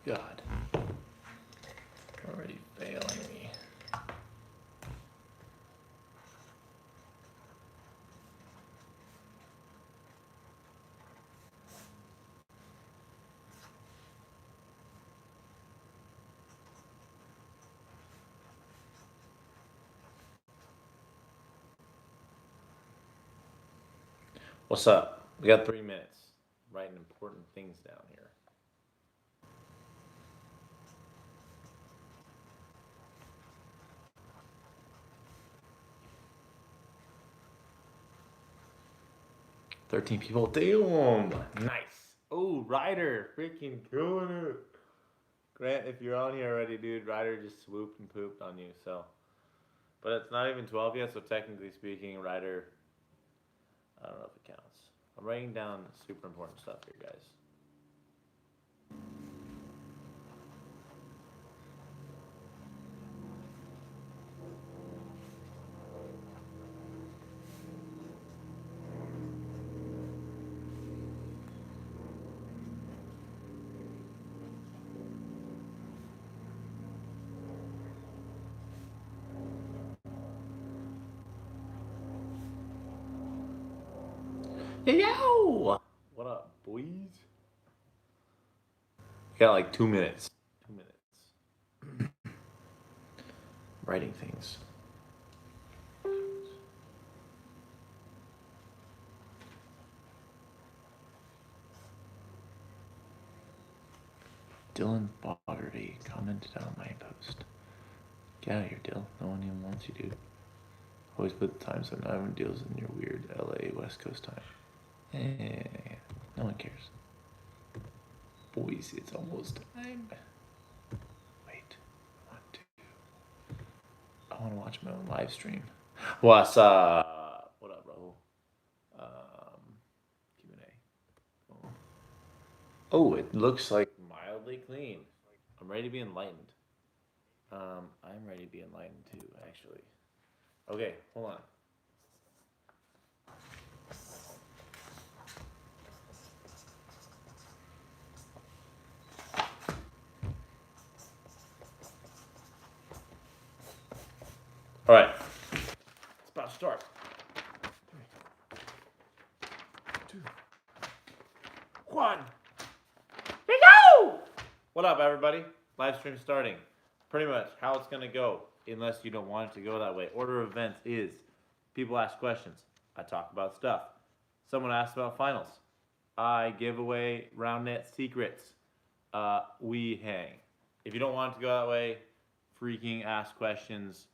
God. Already failing me. What's up? We got 3 minutes. Writing important things down here. $13 people. Damn. Nice. Oh, Ryder. Freaking killing it. Grant, if you're on here already, dude, Ryder just swooped and pooped on you, so. But it's not even 12 yet, so technically speaking, Ryder, I don't know if it counts. I'm writing down super important stuff here, guys. Yo! What up, boys? We got like 2 minutes. 2 minutes. Writing things. Dylan Boggerty commented on my post. Get out of here, Dill. No one even wants you, dude. Always put the time so no one deals in your weird LA West Coast time. Yeah, no one cares. Boys, it's almost time. Wait, I want to watch my own live stream. What's up? What up, bro? Q&A. Oh, it looks like mildly clean. I'm ready to be enlightened. I'm ready to be enlightened too, actually. Okay, hold on. All right, it's about to start. 3, 2, 1. Here we go! What up, everybody? Live stream starting. Pretty much how it's gonna go, unless you don't want it to go that way. Order of events is people ask questions. I talk about stuff. Someone asks about finals. I give away Roundnet secrets. We hang. If you don't want it to go that way, freaking ask questions.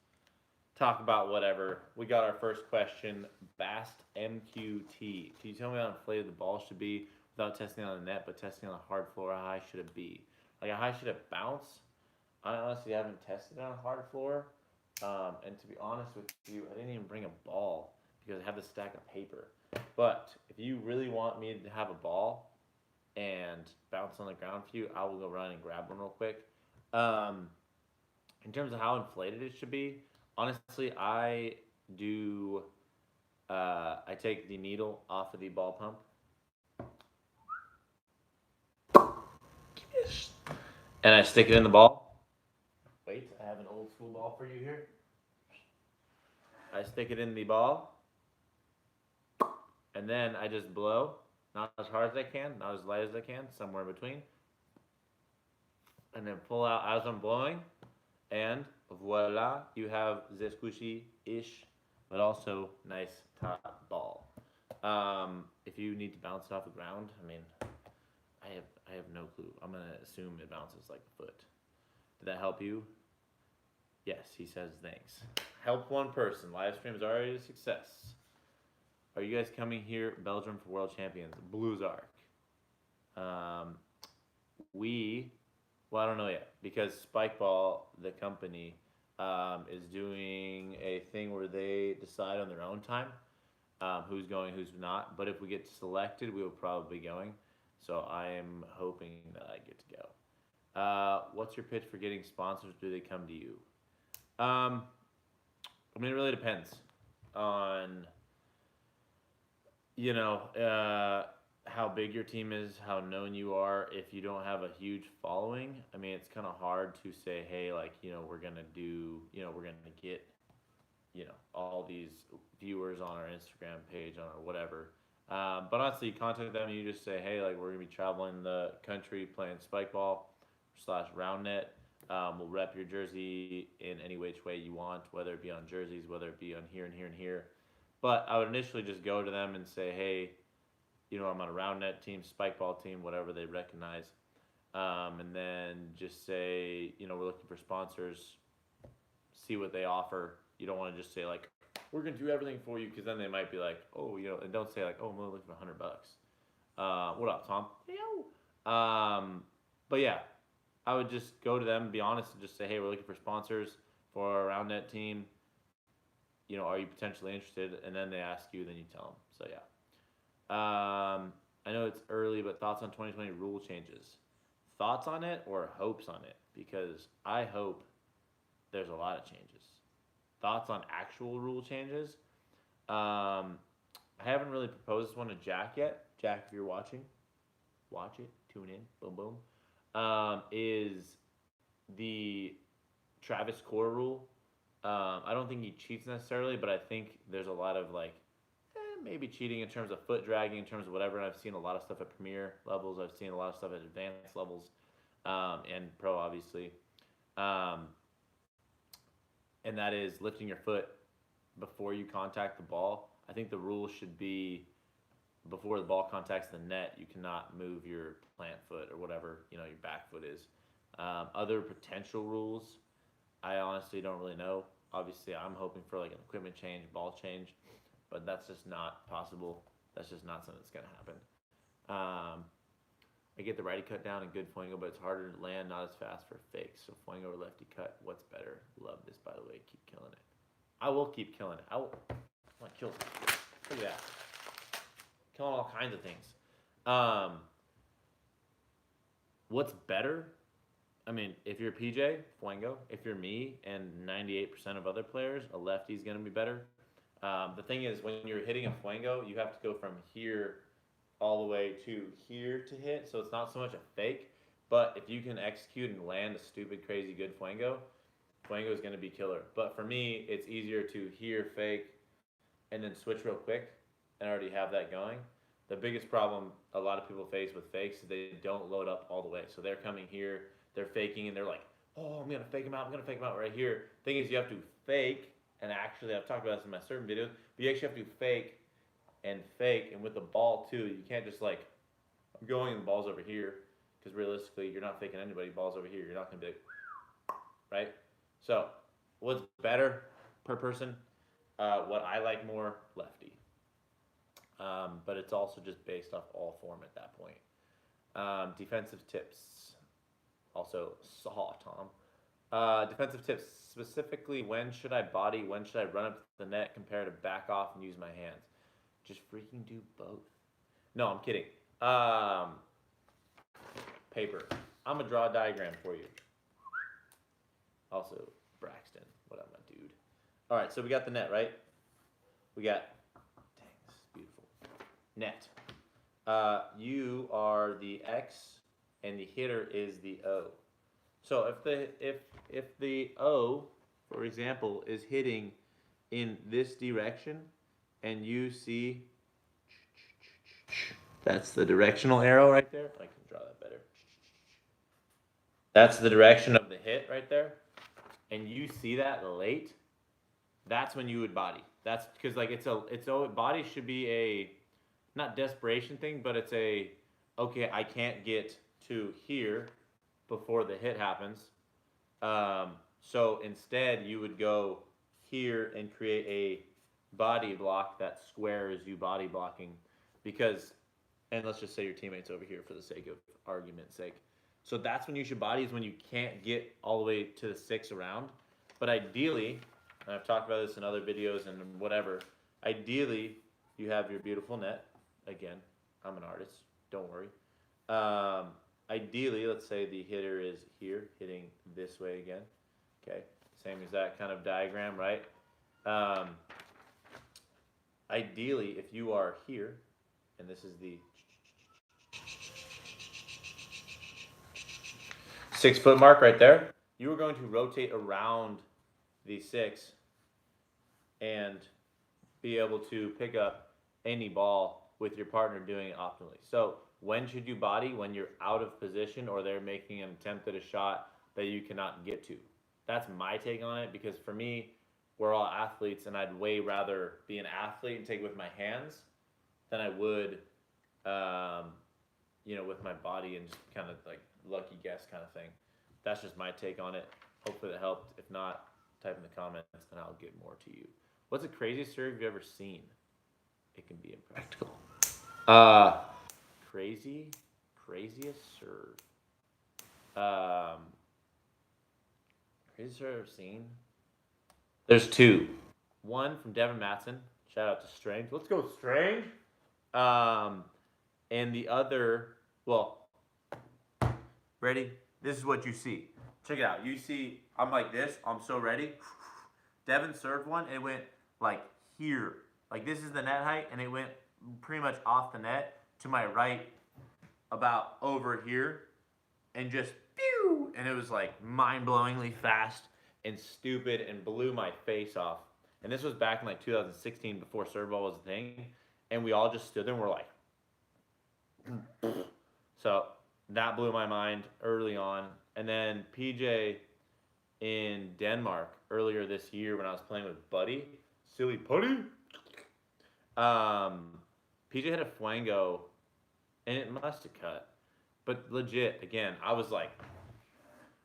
Talk about whatever. We got our first question. Bast MQT. Can you tell me how inflated the ball should be without testing on the net, but testing on a hard floor? How high should it be? Like, how high should it bounce? I honestly haven't tested on a hard floor. And to be honest with you, I didn't even bring a ball because I have this stack of paper. But if you really want me to have a ball and bounce on the ground for you, I will go run and grab one real quick. In terms of how inflated it should be, honestly, I do. I take the needle off of the ball pump. And I stick it in the ball. Wait, I have an old school ball for you here. I stick it in the ball. And then I just blow. Not as hard as I can, not as light as I can, somewhere in between. And then pull out as I'm blowing. And voila, you have this squishy-ish, but also nice top ball. If you need to bounce it off the ground, I mean, I have no clue. I'm gonna assume it bounces like a foot. Did that help you? Yes, he says thanks. Help one person. Live stream's already a success. Are you guys coming here, Belgium, for World Champions? Blues Arc. Well, I don't know yet because Spikeball, the company, is doing a thing where they decide on their own time who's going, who's not. But if we get selected, we will probably be going. So I am hoping that I get to go. What's your pitch for getting sponsors? Do they come to you? I mean, it really depends on, how big your team is, how known you are. If you don't have a huge following, I mean, it's kind of hard to say, hey, like, we're gonna do, we're gonna get, all these viewers on our Instagram page, on our whatever. But honestly, you contact them and you just say, hey, like, we're gonna be traveling the country playing Spikeball / Roundnet. We'll rep your jersey in any which way you want, whether it be on jerseys, whether it be on here and here and here. But I would initially just go to them and say, hey, I'm on a Roundnet team, Spikeball team, whatever they recognize. And then just say, we're looking for sponsors, see what they offer. You don't want to just say, like, we're going to do everything for you, because then they might be like, oh, and don't say, like, oh, I'm looking for $100. What up, Tom? Yo. But yeah, I would just go to them, be honest, and just say, hey, we're looking for sponsors for our Roundnet team. Are you potentially interested? And then they ask you, then you tell them. So yeah. I know it's early, but thoughts on 2020 rule changes? Thoughts on it or hopes on it? Because I hope there's a lot of changes. Thoughts on actual rule changes? I haven't really proposed this one to Jack yet. Jack, if you're watching, watch it, tune in, boom, boom. Is the Travis Core rule. I don't think he cheats necessarily, but I think there's a lot of like maybe cheating in terms of foot dragging, in terms of whatever. And I've seen a lot of stuff at premier levels. I've seen a lot of stuff at advanced levels, and pro, obviously. And that is lifting your foot before you contact the ball. I think the rule should be before the ball contacts the net, you cannot move your plant foot or whatever your back foot is. Other potential rules, I honestly don't really know. Obviously, I'm hoping for like an equipment change, ball change, but that's just not possible. That's just not something that's going to happen. I get the righty cut down and good Fuego, but it's harder to land, not as fast for fakes. So Fuego or lefty cut, what's better? Love this, by the way. Keep killing it. I will keep killing it. I want to kill it. Look at that. Killing all kinds of things. What's better? I mean, if you're PJ, Fuego. If you're me and 98% of other players, a lefty's going to be better. The thing is, when you're hitting a Fuego, you have to go from here all the way to here to hit. So it's not so much a fake. But if you can execute and land a stupid, crazy good Fuego is going to be killer. But for me, it's easier to here fake and then switch real quick and already have that going. The biggest problem a lot of people face with fakes is they don't load up all the way. So they're coming here, they're faking, and they're like, oh, I'm going to fake him out. I'm going to fake him out right here. Thing is, you have to fake, and actually, I've talked about this in my certain videos, but you actually have to fake, and with the ball, too. You can't just, like, I'm going and the ball's over here, because realistically, you're not faking anybody. Ball's over here. You're not going to be like, right? So, what's better per person? What I like more, lefty. But it's also just based off all form at that point. Defensive tips. Also saw, Tom. Defensive tips, specifically, when should I body, when should I run up to the net, compare to back off and use my hands? Just freaking do both. No, I'm kidding. Paper. I'm going to draw a diagram for you. Also, Braxton. What up, my dude? All right, so we got the net, right? We got, dang, this is beautiful. Net. You are the X, and the hitter is the O. So if the O, for example, is hitting in this direction, and you see, that's the directional arrow right there. I can draw that better. That's the direction of the hit right there, and you see that late. That's when you would body. That's because like body should be a not desperation thing, but it's a okay. I can't get to here before the hit happens. So instead, you would go here and create a body block that squares you body blocking, because, and let's just say your teammate's over here for the sake of argument's sake. So that's when you should body, is when you can't get all the way to the 6 around. But ideally, and I've talked about this in other videos and whatever, ideally you have your beautiful net. Again, I'm an artist, don't worry. Ideally, let's say the hitter is here, hitting this way again. Okay, same as that kind of diagram, right? Ideally, if you are here, and this is the 6 foot mark right there, you are going to rotate around the 6 and be able to pick up any ball with your partner doing it optimally. So when should you body? When you're out of position or they're making an attempt at a shot that you cannot get to. That's my take on it, because for me, we're all athletes, and I'd way rather be an athlete and take it with my hands than I would, with my body and just kind of like lucky guess kind of thing. That's just my take on it. Hopefully that helped. If not, type in the comments and I'll get more to you. What's the craziest serve you've ever seen? It can be impractical. Craziest serve. Craziest serve I've ever seen. There's 2. One from Devin Matson. Shout out to Strange. Let's go, Strange. And the other, ready? This is what you see. Check it out. You see, I'm like this. I'm so ready. Devin served one, and it went like here. Like this is the net height, and it went pretty much off the net to my right, about over here, and just pew! And it was like mind-blowingly fast and stupid and blew my face off. And this was back in like 2016 before serve ball was a thing, and we all just stood there and we're like, so that blew my mind early on. And then PJ in Denmark earlier this year when I was playing with Buddy, Silly Putty, PJ had a flango, and it must have cut. But legit, again, I was like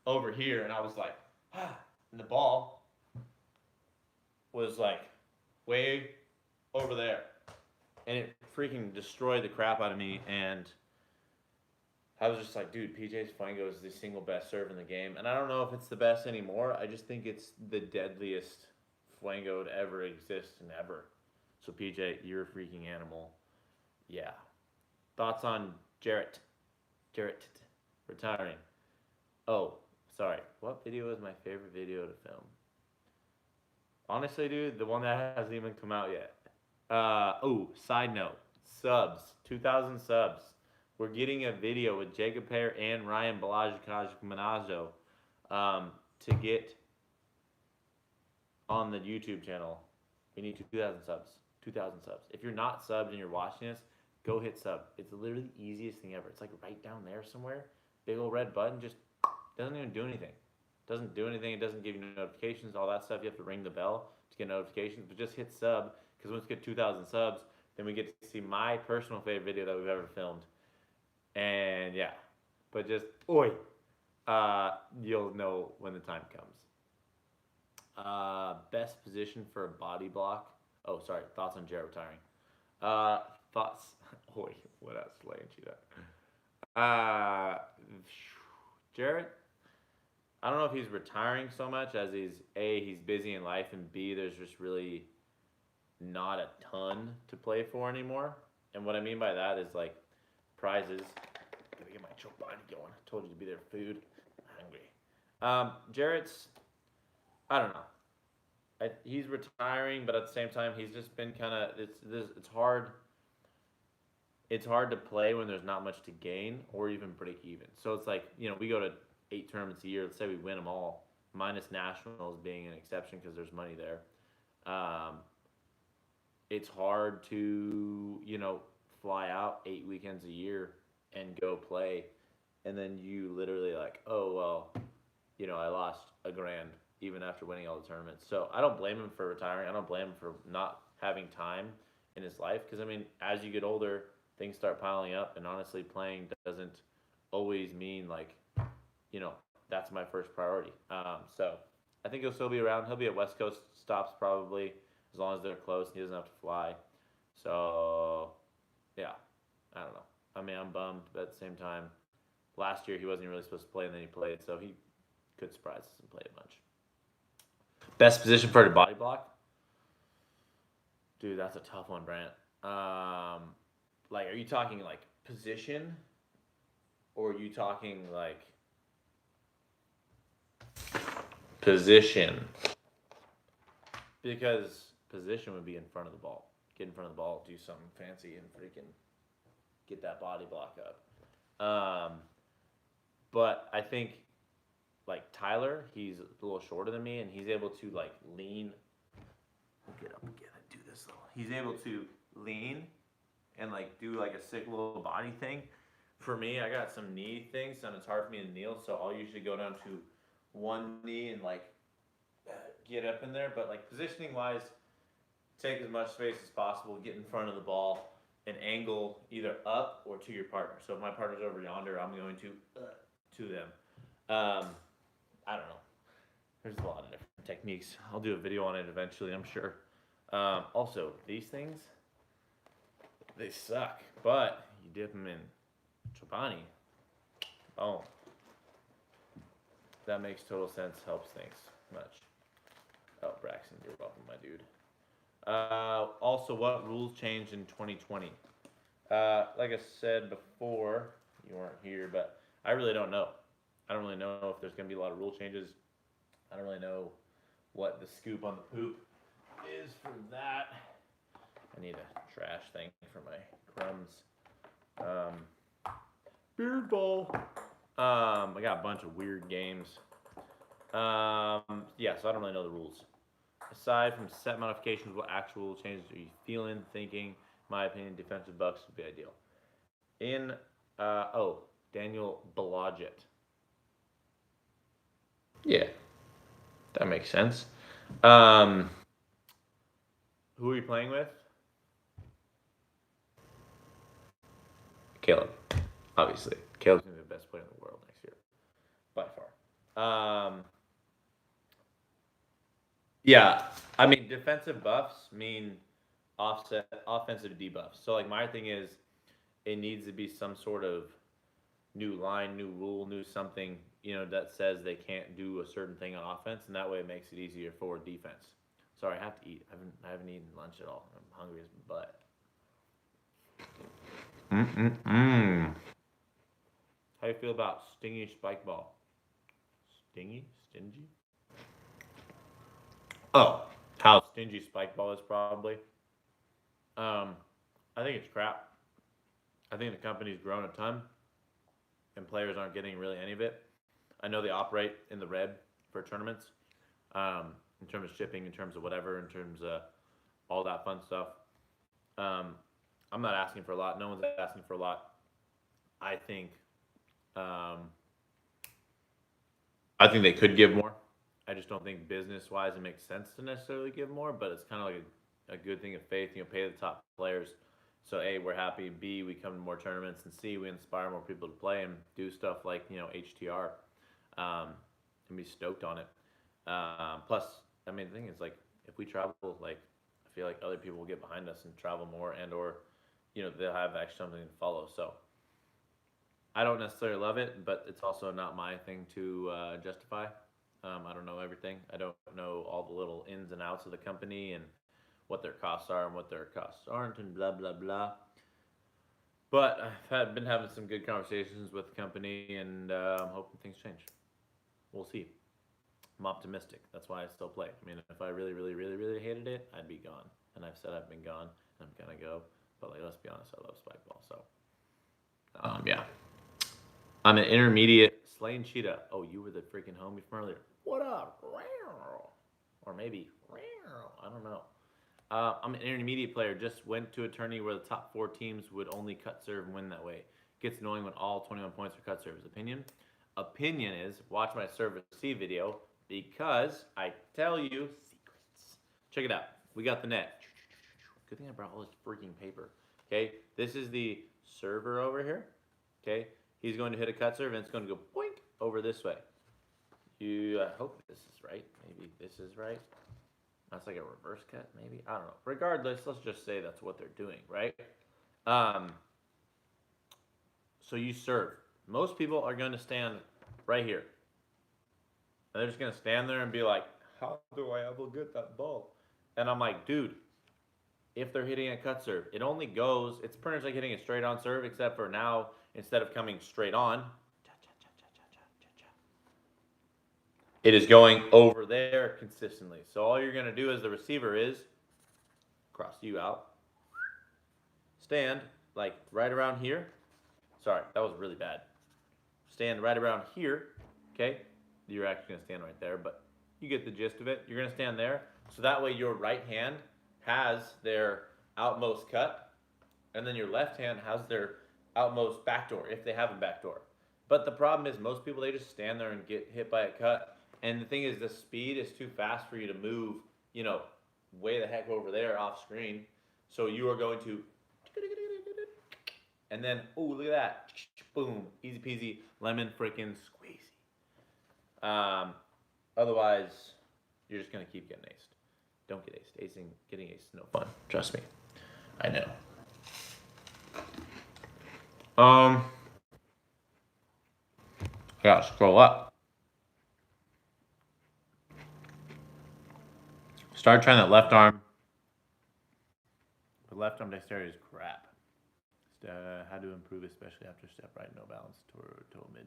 over here, and I was like, and the ball was like way over there. And it freaking destroyed the crap out of me, and I was just like, dude, PJ's flango is the single best serve in the game. And I don't know if it's the best anymore. I just think it's the deadliest flango to ever exist and ever. So PJ, you're a freaking animal. Yeah. Thoughts on Jarrett retiring. Oh, sorry. What video is my favorite video to film? Honestly, dude, the one that hasn't even come out yet. Side note. Subs. 2,000 subs. We're getting a video with Jacob Pear and Ryan Balajikaj-Manazo to get on the YouTube channel. We need 2,000 subs. 2,000 subs. If you're not subbed and you're watching this, go hit sub. It's literally the easiest thing ever. It's like right down there somewhere. Big old red button, just doesn't even do anything. Doesn't do anything. It doesn't give you notifications, all that stuff. You have to ring the bell to get notifications. But just hit sub, because once we get 2,000 subs, then we get to see my personal favorite video that we've ever filmed. And yeah, but just, you'll know when the time comes. Best position for a body block. Oh, sorry. Thoughts on Jarrett retiring. Thoughts. What else? Slaying cheetah. Jarrett, I don't know if he's retiring so much as he's busy in life, and B, there's just really not a ton to play for anymore. And what I mean by that is like prizes. Gotta get my choke body going. I told you to be there for food. I'm hungry. Jarrett's, I don't know. He's retiring, but at the same time, he's just been kind of, it's hard. It's hard to play when there's not much to gain or even break even. So it's like, we go to 8 tournaments a year. Let's say we win them all, minus nationals being an exception because there's money there. It's hard to, fly out 8 weekends a year and go play. And then you literally like, I lost $1,000 even after winning all the tournaments. So I don't blame him for retiring. I don't blame him for not having time in his life. Because, as you get older, things start piling up. And honestly, playing doesn't always mean like, that's my first priority. So I think he'll still be around. He'll be at West Coast stops probably, as long as they're close and he doesn't have to fly. So, yeah, I don't know. I'm bummed, but at the same time, last year he wasn't really supposed to play, and then he played, so he could surprise us and play a bunch. Best position for a body block? Dude, that's a tough one, Brant. Are you talking like position, or are you talking like position? Because position would be in front of the ball. Get in front of the ball, do something fancy, and freaking get that body block up. But I think like Tyler, he's a little shorter than me, and he's able to like lean. Get up again and do this little. He's able to lean and like do like a sick little body thing. For me, I got some knee things, and it's hard for me to kneel, so I'll usually go down to one knee and like get up in there. But like positioning wise, take as much space as possible, get in front of the ball, and angle either up or to your partner. So if my partner's over yonder, I'm going to them. I don't know. There's a lot of different techniques. I'll do a video on it eventually, I'm sure. Also, these things, they suck, but you dip them in Chobani. Oh, that makes total sense. Helps things much. Oh, Braxton, you're welcome, my dude. Also, what rules changed in 2020? Like I said before, you weren't here, but I really don't know. I don't really know if there's going to be a lot of rule changes. I don't really know what the scoop on the poop is for that. I need a trash thing for my crumbs. Beard ball. I got a bunch of weird games. Yeah, so I don't really know the rules. Aside from set modifications, what actual changes are you feeling, thinking? In my opinion, defensive buffs would be ideal. Daniel Blodgett. Yeah, that makes sense. Who are you playing with? Caleb, obviously. Caleb's going to be the best player in the world next year, by far. Yeah, I mean, defensive buffs mean offensive debuffs. So, like, my thing is, it needs to be some sort of new line, new rule, new something, that says they can't do a certain thing on offense, and that way it makes it easier for defense. Sorry, I have to eat. I haven't eaten lunch at all. I'm hungry as butt. How do you feel about stingy Spikeball? Stingy? Stingy? Oh, how stingy Spikeball is probably. I think it's crap. I think the company's grown a ton, and players aren't getting really any of it. I know they operate in the red for tournaments, in terms of shipping, in terms of whatever, in terms of all that fun stuff. I'm not asking for a lot. No one's asking for a lot. I think, I think they could give more. I just don't think business-wise it makes sense to necessarily give more, but it's kind of like a good thing of faith. Pay the top players. So A, we're happy. B, we come to more tournaments, and C, we inspire more people to play and do stuff like HTR, and be stoked on it. Plus, I mean, the thing is, like, if we travel, like, I feel like other people will get behind us and travel more, and/or they'll have actually something to follow. So I don't necessarily love it, but it's also not my thing to justify. I don't know everything. I don't know all the little ins and outs of the company and what their costs are and what their costs aren't, and blah blah blah. But I've been having some good conversations with the company, and I'm hoping things change. We'll see. I'm optimistic. That's why I still play. I mean, if I really, really, really, really hated it, I'd be gone. And I've said I've been gone, and I'm gonna go. But like, let's be honest, I love Spikeball. So, yeah. I'm an intermediate Slain Cheetah. Oh, you were the freaking homie from earlier. What up? Or maybe, I don't know. I'm an intermediate player. Just went to a tourney where the top 4 teams would only cut serve and win that way. Gets annoying when all 21 points are cut serves. Opinion is watch my serve receive video, because I tell you secrets. Check it out. We got the net. Good thing I brought all this freaking paper. Okay, this is the server over here. Okay, he's going to hit a cut serve, and it's going to go boink over this way. I hope this is right. Maybe this is right. That's like a reverse cut, maybe. I don't know. Regardless, let's just say that's what they're doing, right? So you serve. Most people are going to stand right here. And they're just going to stand there and be like, how do I ever get that ball? And I'm like, dude, if they're hitting a cut serve, it only goes, it's pretty much like hitting a straight on serve, except for now, instead of coming straight on, it is going over there consistently. So all you're going to do as the receiver is cross you out, stand like right around here. Sorry, that was really bad. Stand right around here, okay? you're actually going to stand right there, but you get the gist of it. You're going to stand there, so that way your right hand has their outmost cut, and then your left hand has their outmost backdoor, if they have a backdoor. But the problem is most people, they just stand there and get hit by a cut. And the thing is, the speed is too fast for you to move, way the heck over there off screen. So you are going to, and then, oh, look at that. Boom. Easy peasy, lemon freaking squeezy. Otherwise, you're just going to keep getting aced. Don't get aced. Getting aced is no fun. Trust me. I know. I gotta scroll up. Start trying that left arm. The left arm dexterity is crap. How to improve, especially after step right, no balance, total mid,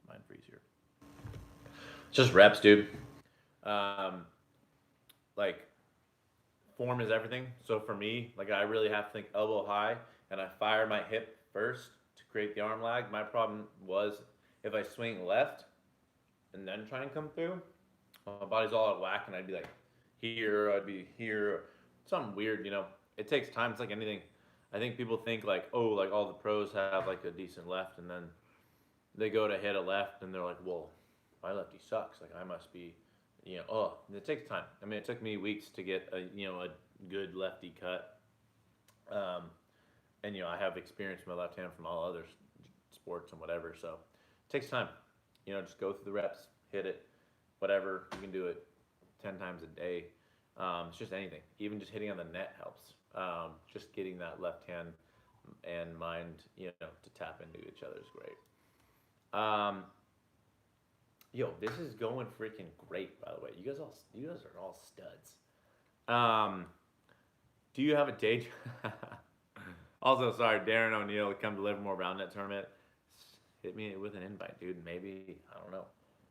mind freeze here. It's just reps, dude. Like, form is everything. So for me, like, I really have to think elbow high, and I fire my hip first to create the arm lag. My problem was if I swing left and then try and come through, my body's all out of whack, and I'd be like here, I'd be here, something weird, It takes time. It's like anything. I think people think like, oh, like all the pros have like a decent left, and then they go to hit a left, and they're like, well, my lefty sucks. Like I must be, it takes time. I mean, it took me weeks to get a good lefty cut. And I have experience with my left hand from all other sports and whatever, so it takes time. Just go through the reps, hit it, whatever. You can do it 10 times a day. It's just anything. Even just hitting on the net helps. Just getting that left hand and mind, to tap into each other is great. This is going freaking great, by the way. You guys are all studs. Do you have a day job? Also, sorry, Darren O'Neill to come to Livermore Roundnet tournament. Hit me with an invite, dude. Maybe, I don't know.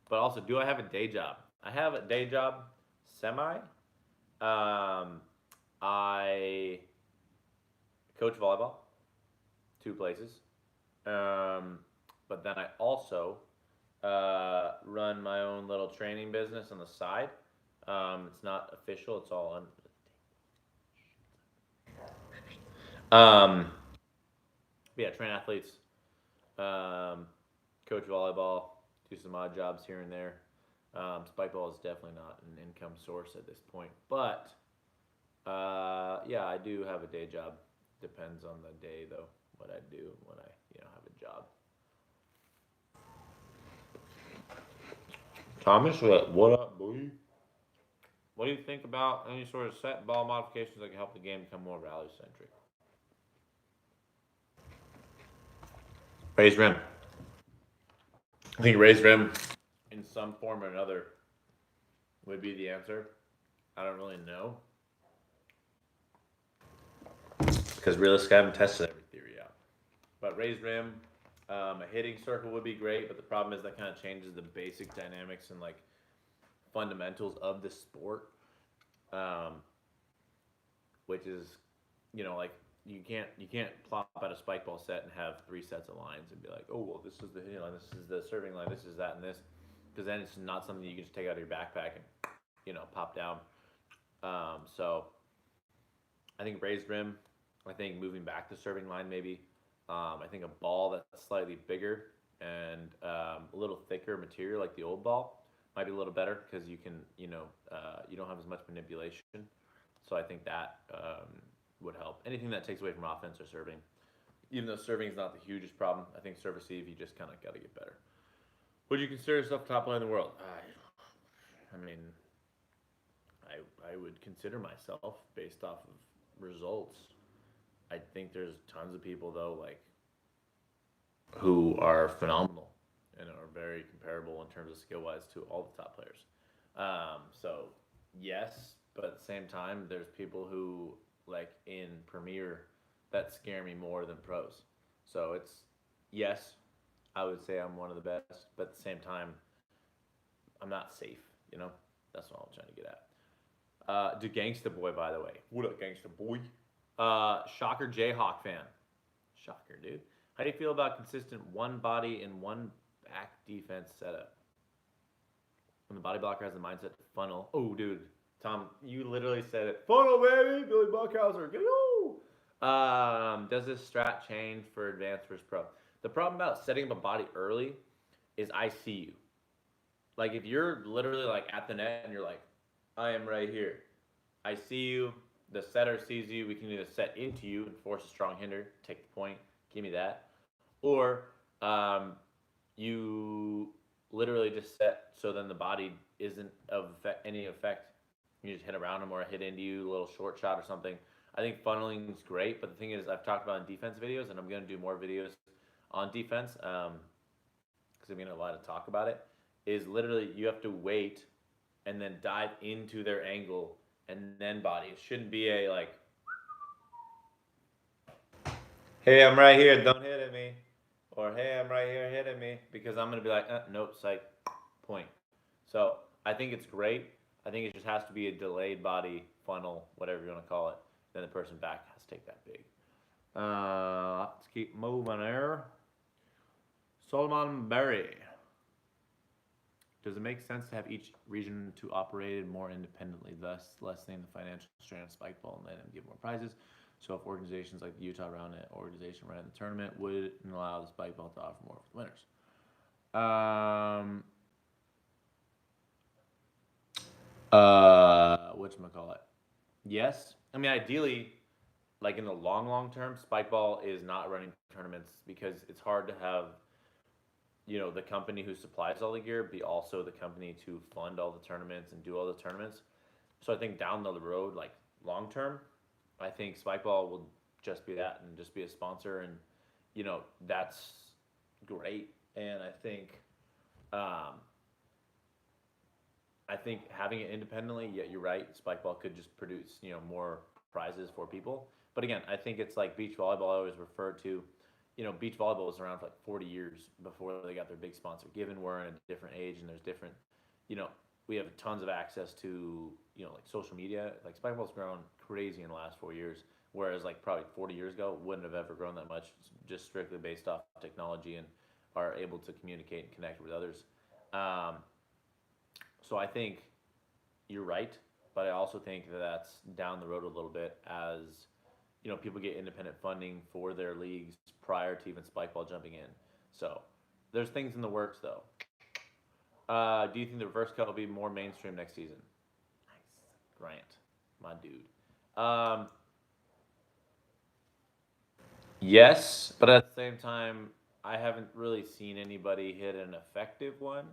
But also, do I have a day job? I have a day job, semi. I coach volleyball, 2 places. But then I also run my own little training business on the side. It's not official. It's all train athletes, coach volleyball, do some odd jobs here and there. Spikeball is definitely not an income source at this point, but I do have a day job. Depends on the day, though, what I do when I have a job. Thomas, what up, boy? What do you think about any sort of set ball modifications that can help the game become more rally-centric? Raised rim. I think raised rim in some form or another would be the answer. I don't really know. Because realistically, I haven't tested every theory out. But raised rim, a hitting circle would be great, but the problem is that kind of changes the basic dynamics and like fundamentals of the sport. Which is, like you can't plop out a spike ball set and have 3 sets of lines and be like, oh well, this is the hitting line, this is the serving line, this is that and this, because then it's not something you can just take out of your backpack and pop down. So I think raised rim. I think moving back the serving line maybe. I think a ball that's slightly bigger and a little thicker material like the old ball might be a little better because you can you don't have as much manipulation. So I think that would help. Anything that takes away from offense or serving. Even though serving is not the hugest problem, I think serve receive, you just kind of got to get better. Would you consider yourself top player in the world? I mean, I would consider myself based off of results. I think there's tons of people though, like, who are phenomenal and are very comparable in terms of skill wise to all the top players. So yes, but at the same time, there's people who like in Premier that scare me more than pros. So it's yes, I would say I'm one of the best, but at the same time, I'm not safe. That's what I'm trying to get at. Do Gangsta Boy, by the way. What up, Gangsta Boy? Shocker Jayhawk fan. Shocker, dude. How do you feel about consistent one body and one back defense setup? When the body blocker has the mindset to funnel. Oh, dude, Tom, you literally said it. Funnel, baby, Billy Buckhauser. Go! Does this strat change for advanced versus pro? The problem about setting up a body early is I see you. Like if you're literally like at the net and you're like, I am right here. I see you. The setter sees you. We can either set into you and force a strong hinder, take the point, give me that, or you literally just set so then the body isn't of any effect. You just hit around them or hit into you, a little short shot or something. I think funneling is great, but the thing is, I've talked about in defense videos, and I'm going to do more videos on defense because I'm going to allow to talk about it. Is literally you have to wait and then dive into their angle and then body. It shouldn't be a like, hey, I'm right here, don't hit at me. Or hey, I'm right here, hit at me. Because I'm going to be like, nope, psych, point. So I think it's great. I think it just has to be a delayed body funnel, whatever you want to call it. Then the person back has to take that big. Let's keep moving there. Solomon Berry. Does it make sense to have each region to operate more independently, thus lessening the financial strain of Spikeball and letting them give more prizes? So if organizations like the Utah Roundnet organization running the tournament wouldn't allow the Spikeball to offer more for the winners. Whatchamacallit? Yes. I mean, ideally, like in the long term, Spikeball is not running tournaments because it's hard to have, the company who supplies all the gear be also the company to fund all the tournaments and do all the tournaments. So I think down the road, like long term, I think Spikeball will just be that and just be a sponsor, and that's great. And um, I think having it independently, yeah, you're right. Spikeball could just produce more prizes for people. But again, I think it's like beach volleyball. I always refer to, beach volleyball was around for like 40 years before they got their big sponsor. Given we're in a different age and there's different, you know, we have tons of access to, like social media. Like Spikeball's grown crazy in the last 4 years, whereas like probably 40 years ago wouldn't have ever grown that much, just strictly based off technology and are able to communicate and connect with others. Um, so I think you're right, but I also think that that's down the road a little bit as people get independent funding for their leagues prior to even Spikeball jumping in. So there's things in the works though. Do you think the reverse cut will be more mainstream next season? Nice, Grant, my dude. Um, yes, but at the same time, I haven't really seen anybody hit an effective one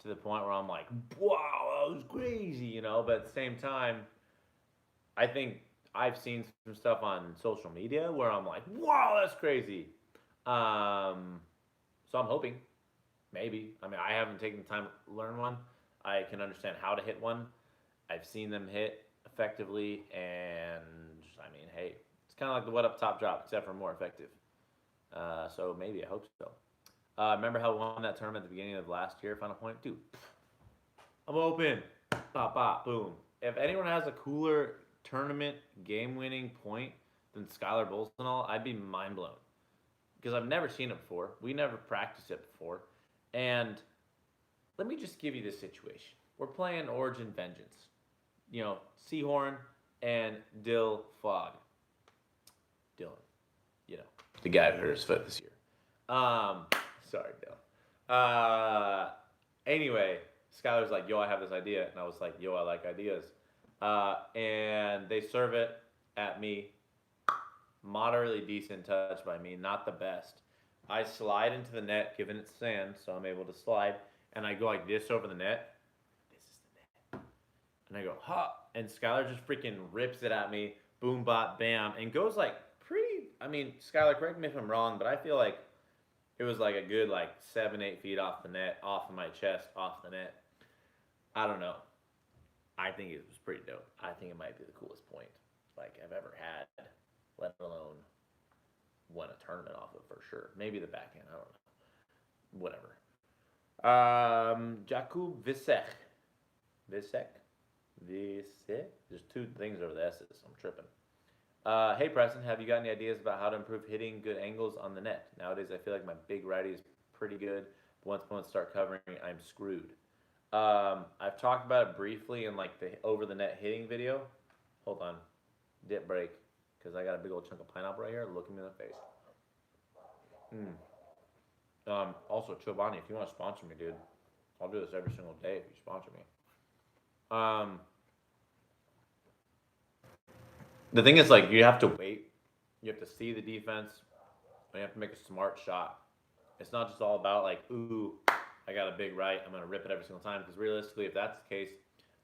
to the point where I'm like, wow, that was crazy, But at the same time, I think I've seen some stuff on social media where I'm like, wow, that's crazy. Um, so I'm hoping, maybe. I mean, I haven't taken the time to learn one. I can understand how to hit one. I've seen them hit effectively, and I mean, hey, it's kind of like the what up top drop, except for more effective. So maybe I hope so. Remember how we won that tournament at the beginning of last year, Final Point? Dude, I'm open. Pop, pop, boom. If anyone has a cooler tournament game winning point than Skylar Bolson, I'd be mind blown. Because I've never seen it before. We never practiced it before. And let me just give you this situation. We're playing Origin Vengeance. Seahorn and Dill Fog. Dylan. The guy who hurt his foot this year. Sorry, Dill. Anyway, Skylar's like, yo, I have this idea. And I was like, yo, I like ideas. And they serve it at me. Moderately decent touch by me, not the best. I slide into the net, given it's sand, so I'm able to slide. And I go like this over the net. This is the net. And I go, ha! And Skylar just freaking rips it at me. Boom, bop, bam. And goes like pretty, Skylar, correct me if I'm wrong, but I feel like it was like a good 7-8 feet off the net, off of my chest, off the net. I don't know. I think it was pretty dope. I think it might be the coolest point I've ever had, let alone won a tournament off of for sure. Maybe the backhand, I don't know. Whatever. Jakub Visek. There's two things over the S's. I'm tripping. Hey Preston, have you got any ideas about how to improve hitting good angles on the net? Nowadays, I feel like my big righty is pretty good, but once opponents start covering, I'm screwed. I've talked about it briefly in like the over the net hitting video. Hold on, dip break, because I got a big old chunk of pineapple right here. Looking me in the face. Also, Chobani, if you want to sponsor me, dude, I'll do this every single day if you sponsor me. The thing is, like, you have to wait. You have to see the defense, and you have to make a smart shot. It's not just all about like, ooh, I got a big right, I'm gonna rip it every single time. Because realistically, if that's the case,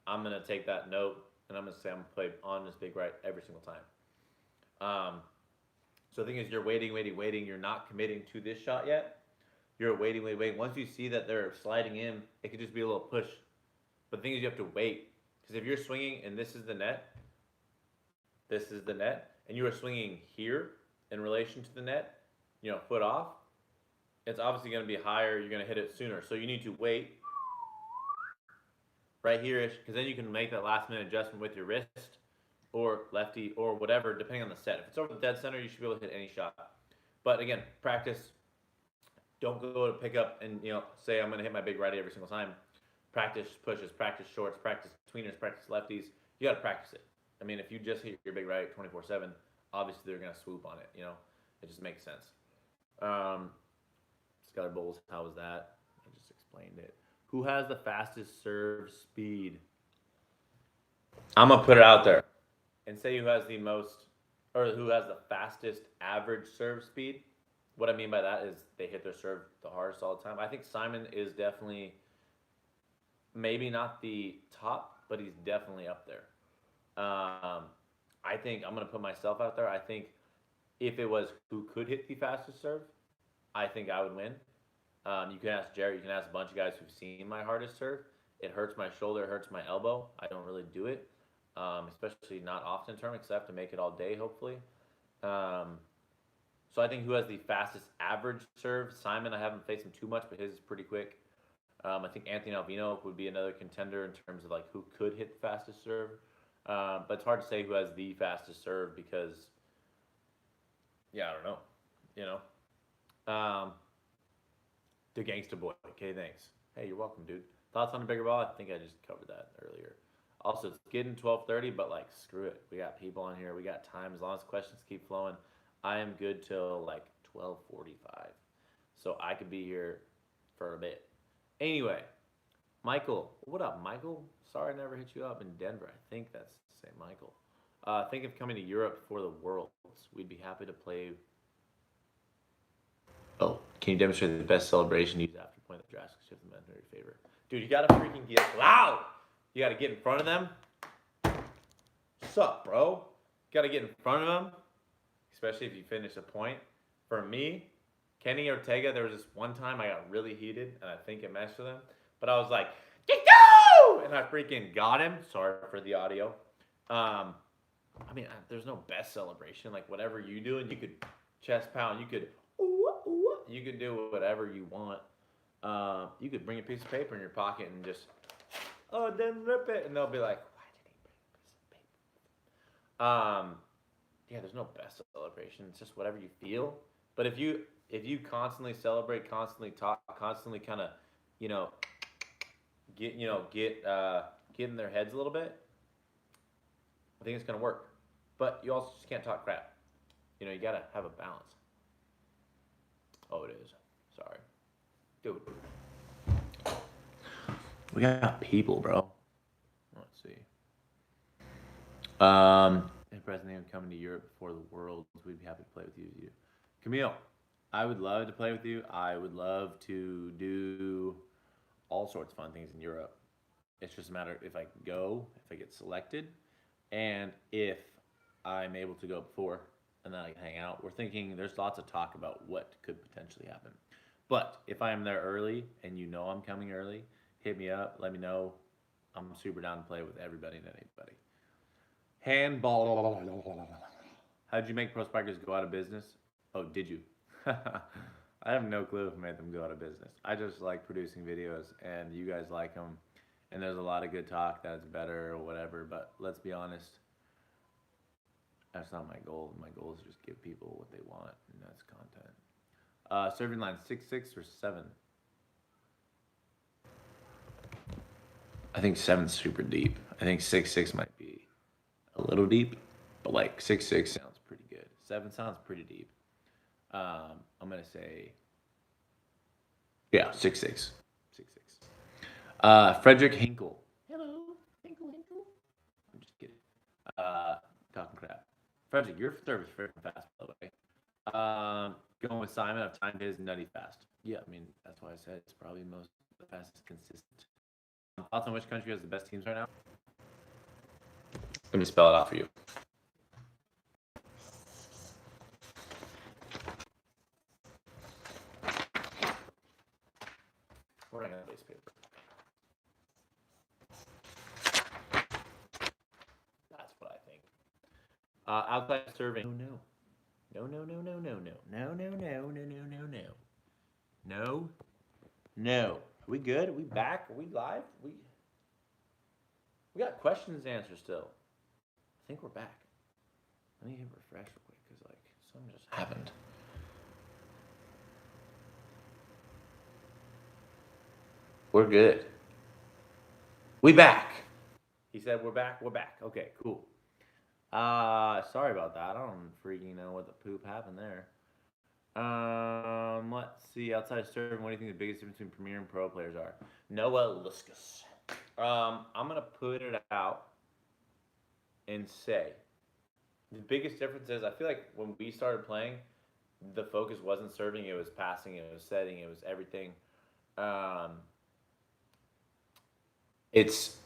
I'm gonna take that note and I'm gonna say I'm gonna play on this big right every single time. So the thing is, you're waiting. You're not committing to this shot yet. You're waiting. Once you see that they're sliding in, it could just be a little push. But the thing is, you have to wait. Because if you're swinging and this is the net, and you are swinging here in relation to the net, foot off, it's obviously going to be higher. You're going to hit it sooner. So you need to wait right here-ish, because then you can make that last minute adjustment with your wrist or lefty or whatever, depending on the set. If it's over the dead center, you should be able to hit any shot. But again, practice. Don't go to pick up and say I'm going to hit my big righty every single time. Practice pushes, practice shorts, practice tweeners, practice lefties. You got to practice it. I mean, if you just hit your big right 24/7, obviously they're going to swoop on it. It just makes sense. Skylar Bowles, how was that? I just explained it. Who has the fastest serve speed? I'm gonna put it out there and say who has the most, or who has the fastest average serve speed. What I mean by that is they hit their serve the hardest all the time. I think Simon is definitely, maybe not the top, but he's definitely up there. I think I'm gonna put myself out there. I think if it was who could hit the fastest serve, I think I would win. You can ask Jared. You can ask a bunch of guys who've seen my hardest serve. It hurts my shoulder. It hurts my elbow. I don't really do it, especially not often in tournaments. I have to make it all day, hopefully. So I think who has the fastest average serve? Simon, I haven't faced him too much, but his is pretty quick. I think Anthony Alvino would be another contender in terms of like who could hit the fastest serve. But it's hard to say who has the fastest serve because, yeah, I don't know. The Gangsta Boy. Okay, thanks. Hey, you're welcome, dude. Thoughts on the bigger ball? I think I just covered that earlier. Also, it's getting 12:30, but like, screw it. We got people on here. We got time. As long as questions keep flowing, I am good till like 12:45. So I could be here for a bit. Anyway, Michael. What up, Michael? Sorry I never hit you up in Denver. I think that's the same Michael. Think of coming to Europe for the Worlds. We'd be happy to play. Oh, can you demonstrate the best celebration used after playing the drastic shift the men in your favor? Dude, you gotta freaking get loud. You gotta get in front of them. Sup, bro? You gotta get in front of them, especially if you finish a point. For me, Kenny Ortega, there was this one time I got really heated, and I think it messed with him. But I was like, get go! And I freaking got him. Sorry for the audio. I mean, there's no best celebration. Like, whatever you do, and you could chest pound, you could do whatever you want. You could bring a piece of paper in your pocket and just, then rip it, and they'll be like, why did he bring a piece of paper? Yeah, there's no best celebration. It's just whatever you feel. But if you constantly celebrate, constantly talk, constantly kind of, get in their heads a little bit, I think it's gonna work. But you also just can't talk crap. You gotta have a balance. Oh, it is. Sorry. Dude. We got people, bro. Let's see. If President coming to Europe before the Worlds, we'd be happy to play with you. Camille, I would love to play with you. I would love to do all sorts of fun things in Europe. It's just a matter if I can go, if I get selected, and if I'm able to go before and then I can hang out. We're thinking there's lots of talk about what could potentially happen. But if I am there early and I'm coming early, hit me up, let me know. I'm super down to play with everybody and anybody. Handball. How did you make pro spikers go out of business? Oh, did you? I have no clue if I made them go out of business. I just like producing videos and you guys like them. And there's a lot of good talk that it's better or whatever. But let's be honest. That's not my goal. My goal is to just give people what they want, and that's content. Serving line 6-6 or 7. I think 7's super deep. I think 6-6 might be a little deep, but like 6-6 sounds pretty good. 7 sounds pretty deep. I'm gonna say, yeah, 6-6. 6-6. Frederick Hinkle. Hello, Hinkle, Hinkle. I'm just kidding. Talking crap. Frederick, your service is freaking fast, by the way. Going with Simon, I've timed his nutty fast. Yeah, I mean, that's why I said it's probably the fastest consistent. Thoughts on which country has the best teams right now? Let me spell it out for you. We're not gonna waste paper. That's what I think. Outside serving. No. No, no, no, no, no, no. No, no, no, no, no, no, no. No. No. Are we good? Are we back? Are we live? We got questions and answers still. I think we're back. Let me hit refresh real quick because like something just happened. We're good. We back. He said we're back. We're back. Okay, cool. Sorry about that. I don't freaking know what the poop happened there. Let's see. Outside of serving, what do you think the biggest difference between Premier and Pro players are? Noah Luskus. I'm gonna put it out and say the biggest difference is I feel like when we started playing, the focus wasn't serving; it was passing, it was setting, it was everything. Um, it's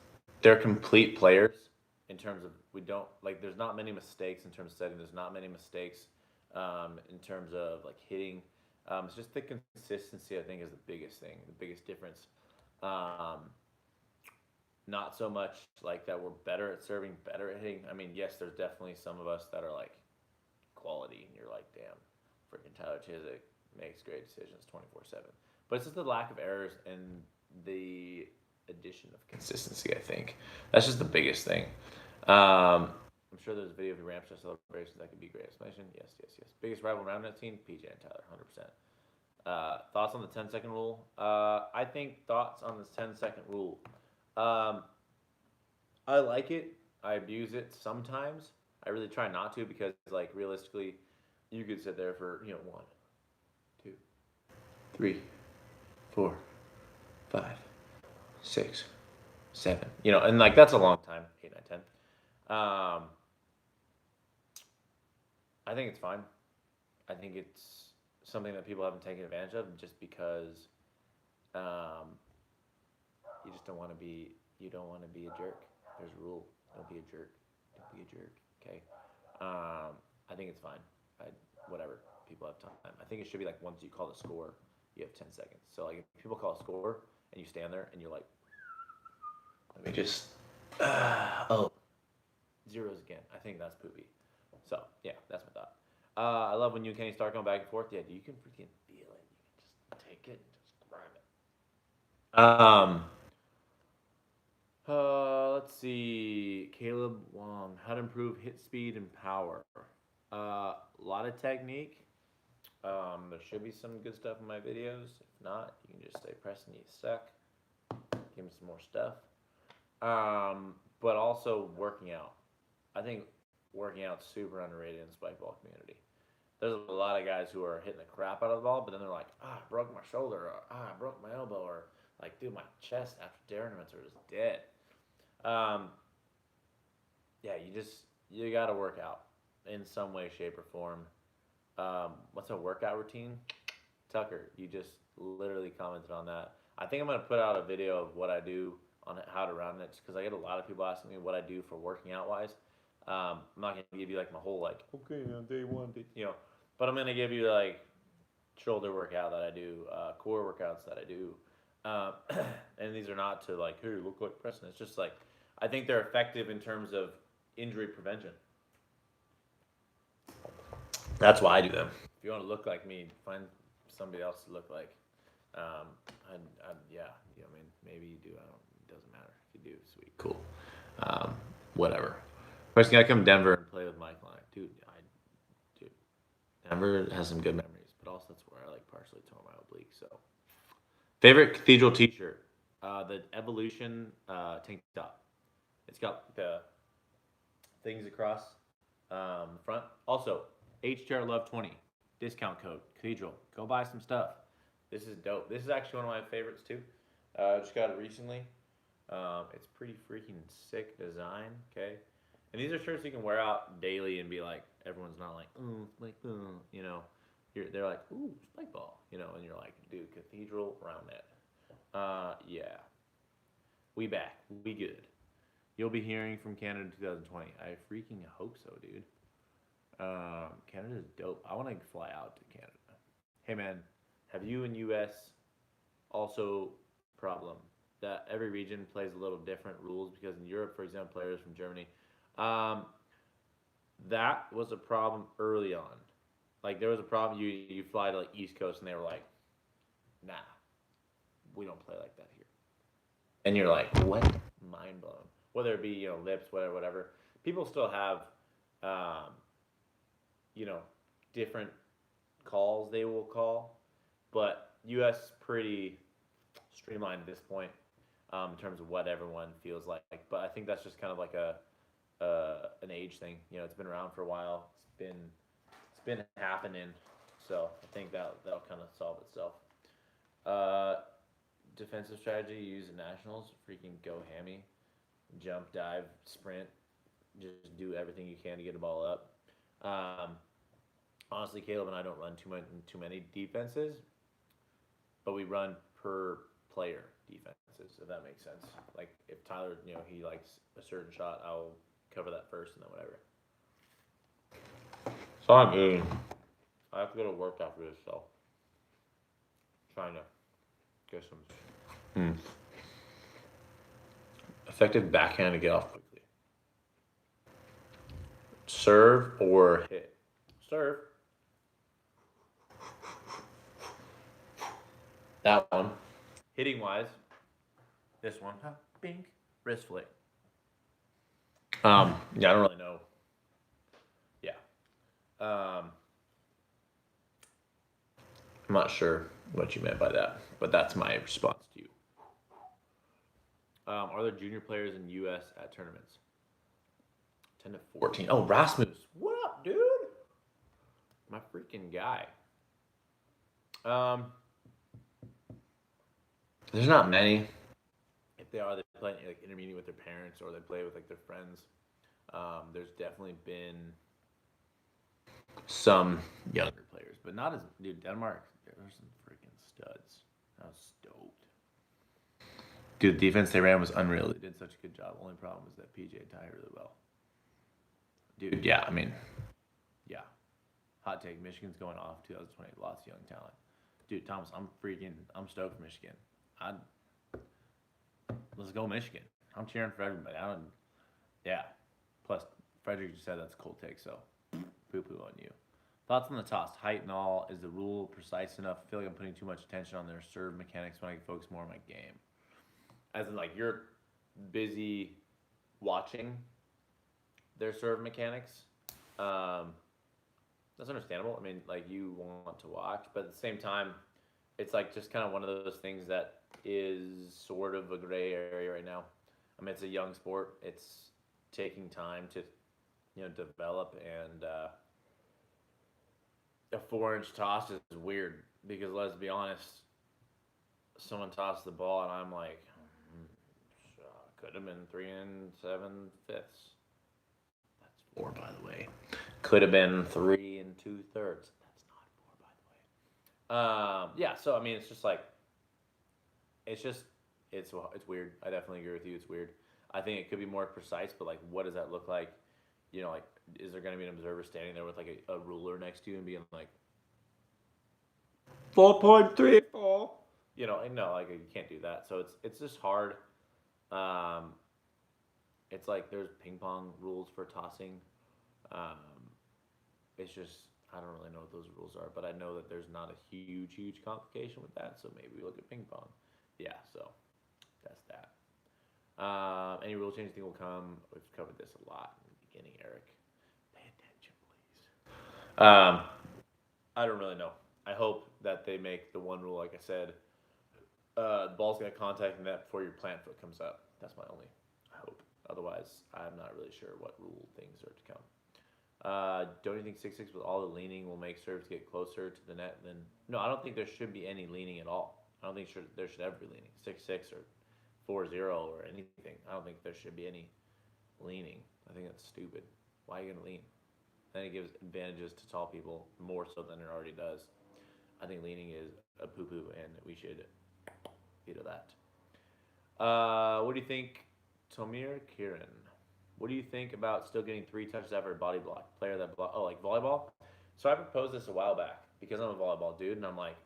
they're complete players in terms of we don't like. There's not many mistakes in terms of setting. There's not many mistakes in terms of like hitting. It's just the consistency. I think is the biggest thing, the biggest difference. Um, Not so much like that we're better at serving, better at hitting. I mean, yes, there's definitely some of us that are like quality, and you're like, damn, freaking Tyler Chiswick makes great decisions 24/7. But it's just the lack of errors and the addition of consistency. I think that's just the biggest thing. I'm sure there's a video of your Ramstar celebrations that could be a great explanation. Yes, yes, yes. Biggest rival Roundnet team, PJ and Tyler, 100%. Thoughts on the 10-second rule? I think thoughts on this 10-second rule. Um, I like it. I abuse it sometimes. I really try not to because, like, realistically, you could sit there for 1, 2, 3, 4, 5, 6, 7. And like that's a long time. 8, 9, 10. I think it's fine. I think it's something that people haven't taken advantage of just because um, you just don't want to be. You don't want to be a jerk. There's a rule. Don't be a jerk. Don't be a jerk. Okay. I think it's fine. Whatever. People have time. I think it should be like once you call the score, you have 10 seconds. So like if people call a score and you stand there and you're like, let me just, zeros again. I think that's poopy. So yeah, that's my thought. I love when you and Kenny start going back and forth. Yeah, you can freaking feel it. You can just take it and just grab it. Let's see. Caleb Wong. How to improve hit speed and power. A lot of technique. There should be some good stuff in my videos. If not, you can just stay pressing you suck. Give me some more stuff. But also working out. I think working out's super underrated in the Spikeball community. There's a lot of guys who are hitting the crap out of the ball, but then they're like, I broke my shoulder, or I broke my elbow, or like, dude, my chest after tournaments are just dead. Yeah, you gotta work out in some way, shape, or form. What's a workout routine? Tucker, you just literally commented on that. I think I'm gonna put out a video of what I do on how to round it because I get a lot of people asking me what I do for working out wise. I'm not gonna give you like my whole like okay on day one, but I'm gonna give you like shoulder workout that I do, core workouts that I do, and these are not to like hey look like Preston. It's just like I think they're effective in terms of injury prevention. That's why I do them. If you want to look like me, find somebody else to look like. Yeah. I mean, maybe you do. It doesn't matter. If you do, sweet, cool. Whatever. First, gotta come to Denver and play with Mike Line, dude. Denver has some good memories, but also that's where I like partially tore my oblique. So, favorite cathedral T-shirt. The Evolution tank top. It's got the things across the front. Also, HTR Love 20 discount code Cathedral. Go buy some stuff. This is dope. This is actually one of my favorites too. I just got it recently. It's pretty freaking sick design. Okay, and these are shirts you can wear out daily and be like, everyone's not like, oh, like, you know, they're like, ooh, Spikeball, you know, and you're like, dude, Cathedral Roundnet. Yeah, we back, we good. You'll be hearing from Canada in 2020. I freaking hope so, dude. Canada's dope. I want to fly out to Canada. Hey man, have you in US also problem that every region plays a little different rules because in Europe, for example, players from Germany, um, that was a problem early on. Like there was a problem. You fly to like East Coast and they were like, nah, we don't play like that here. And you're like, what? Mind blown. Whether it be lips, whatever, whatever. People still have, um, you know, different calls they will call, but U.S. pretty streamlined at this point in terms of what everyone feels like. But I think that's just kind of like a an age thing. You know, it's been around for a while. It's been happening. So I think that'll kind of solve itself. Uh, Defensive strategy: use the nationals. Freaking go hammy. Jump, dive, sprint. Just do everything you can to get the ball up. Um, Honestly, Caleb and I don't run too many defenses, but we run per player defenses, if that makes sense. Like if Tyler, he likes a certain shot, I'll cover that first and then whatever. So I'm eating. I have to go to work after this, so trying to get some effective backhand to get off quickly. Serve or hit. Serve. That one. Hitting wise, this one. Bink. Wrist flick. Yeah, I don't really know. Yeah. I'm not sure what you meant by that, but that's my response to you. Are there junior players in U.S. at tournaments? 10 to 14. Oh, Rasmus. What up, dude? My freaking guy. Um, there's not many. If they are, they play like intermediate with their parents or they play with like their friends. There's definitely been some younger players, but not as dude. Denmark, there's some freaking studs. I was stoked. Dude, the defense they ran was unreal. They did such a good job. Only problem is that PJ tied really well. Dude, yeah, I mean, yeah. Hot take: Michigan's going off 2020. Lots of young talent. Dude, Thomas, I'm stoked for Michigan. I Let's go Michigan. I'm cheering for everybody. Yeah. Plus, Frederick just said that's a cold take, so poo poo on you. Thoughts on the toss? Height and all. Is the rule precise enough? I feel like I'm putting too much attention on their serve mechanics when I can focus more on my game. As in, like, you're busy watching their serve mechanics. That's understandable. I mean, like, you want to watch, but at the same time, it's like just kind of one of those things that is sort of a gray area right now. I mean, it's a young sport. It's taking time to, develop, and a 4-inch toss is weird because let's be honest, someone tossed the ball and I'm like, could have been 3 7/5. That's four, by the way. Could have been 3 2/3. That's not four, by the way. Yeah. So I mean, it's just like, it's just, it's weird. I definitely agree with you. It's weird. I think it could be more precise, but like, what does that look like? Like, is there going to be an observer standing there with like a ruler next to you and being like 4.34? And no, like you can't do that. So it's just hard. Um, it's like there's ping pong rules for tossing. Um, it's just I don't really know what those rules are, but I know that there's not a huge complication with that. So maybe we look at ping pong. Yeah, so that's that. Any rule change thing will come. We've covered this a lot in the beginning, Eric. Pay attention, please. I don't really know. I hope that they make the one rule, like I said, the ball's going to contact the net before your plant foot comes up. That's my only hope. Otherwise, I'm not really sure what rule things are to come. Don't you think 6-6 with all the leaning will make serves get closer to the net? Then no, I don't think there should be any leaning at all. I don't think there should ever be leaning. 6-6 or 4-0 or anything. I don't think there should be any leaning. I think that's stupid. Why are you going to lean? Then it gives advantages to tall people more so than it already does. I think leaning is a poo-poo, and we should veto that. What do you think, Tomir Kieran? What do you think about still getting 3 touches after a body block? Player that block, like volleyball? So I proposed this a while back because I'm a volleyball dude, and I'm like,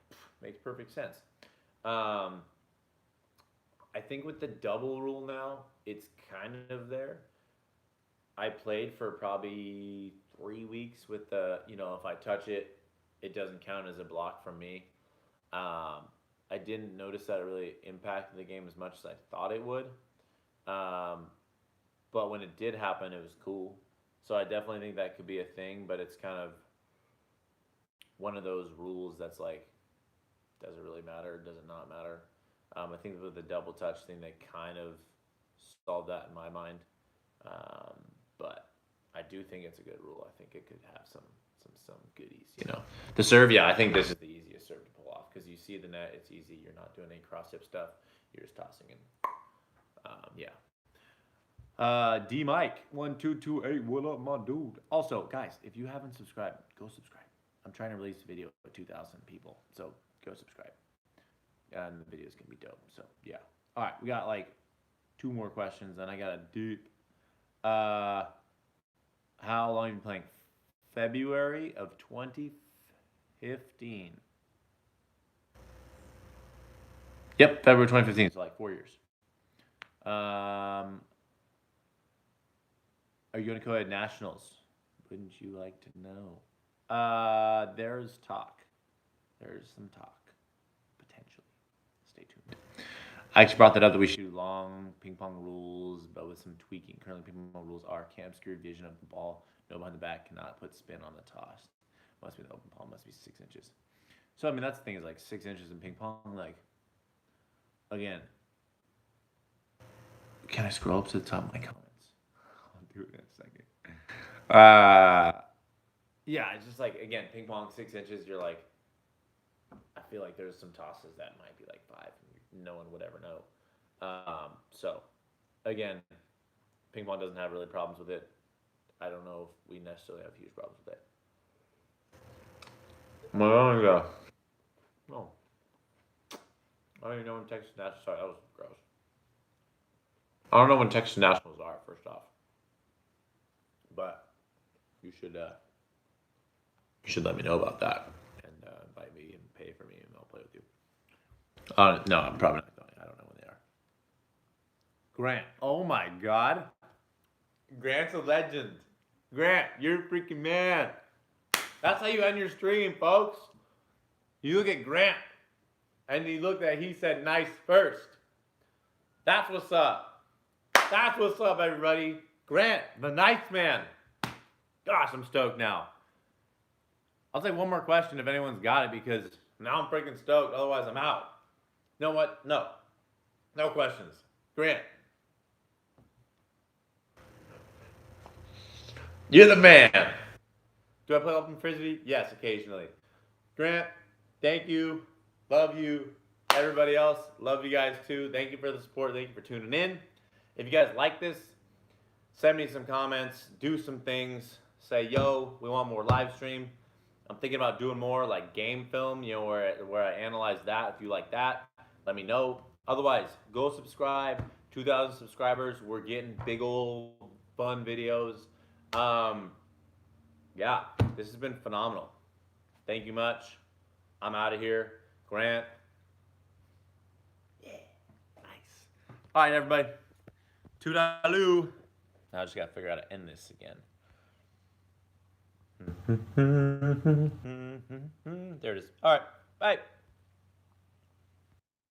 makes perfect sense. I think with the double rule now, it's kind of there. I played for probably 3 weeks with the, if I touch it, it doesn't count as a block from me. I didn't notice that it really impacted the game as much as I thought it would. But when it did happen, it was cool. So I definitely think that could be a thing, but it's kind of one of those rules that's like, does it really matter? Does it not matter? I think with the double touch thing, they kind of solved that in my mind. But I do think it's a good rule. I think it could have some goodies, The serve, yeah, I think this is the easiest serve to pull off because you see the net, it's easy. You're not doing any cross-tip stuff. You're just tossing in. Yeah. D Mike 1228, what up, my dude? Also, guys, if you haven't subscribed, go subscribe. I'm trying to release a video with 2,000 people, so go subscribe. And the video's gonna be dope. So yeah. All right, we got like 2 more questions, and I got a deep. How long have you been playing? February of 2015. Yep, February 2015. So like 4 years. Are you going to go ahead Nationals? Wouldn't you like to know? There's talk. There's some talk, potentially. Stay tuned. I actually brought that up that we should do long ping pong rules, but with some tweaking. Currently, ping pong rules are can't obscure vision of the ball. No behind the back, cannot put spin on the toss. Must be the open palm, must be 6 inches. So, I mean, that's the thing is like 6 inches in ping pong. Like, again, can I scroll up to the top of my comments? I'll do it in a second. Yeah, it's just like, again, ping pong, 6 inches, you're like, I feel like there's some tosses that might be like 5. No one would ever know. So, again, ping pong doesn't have really problems with it. I don't know if we necessarily have huge problems with it. Oh. I don't even know when Texas Nationals. Sorry, that was gross. I don't know when Texas Nationals are, first off. But you should let me know about that and invite me and pay for me, and I'll play with you. No, I'm probably not going. I don't know when they are. Grant. Oh my God. Grant's a legend. Grant, you're a freaking man. That's how you end your stream, folks. You look at Grant, and you look at he said nice first. That's what's up. That's what's up, everybody. Grant, the nice man. Gosh, I'm stoked now. I'll take one more question if anyone's got it because now I'm freaking stoked. Otherwise, I'm out. You know what? No. No questions. Grant. You're the man. Do I play open frisbee? Yes, occasionally. Grant, thank you. Love you. Everybody else, love you guys too. Thank you for the support. Thank you for tuning in. If you guys like this, send me some comments. Do some things. Say, yo, we want more live stream. I'm thinking about doing more like game film, where I analyze that. If you like that, let me know. Otherwise, go subscribe. 2,000 subscribers. We're getting big old fun videos. Yeah, this has been phenomenal. Thank you much. I'm out of here. Grant. Yeah, nice. All right, everybody. Toodaloo. Now I just got to figure out how to end this again. There it is. All right, bye.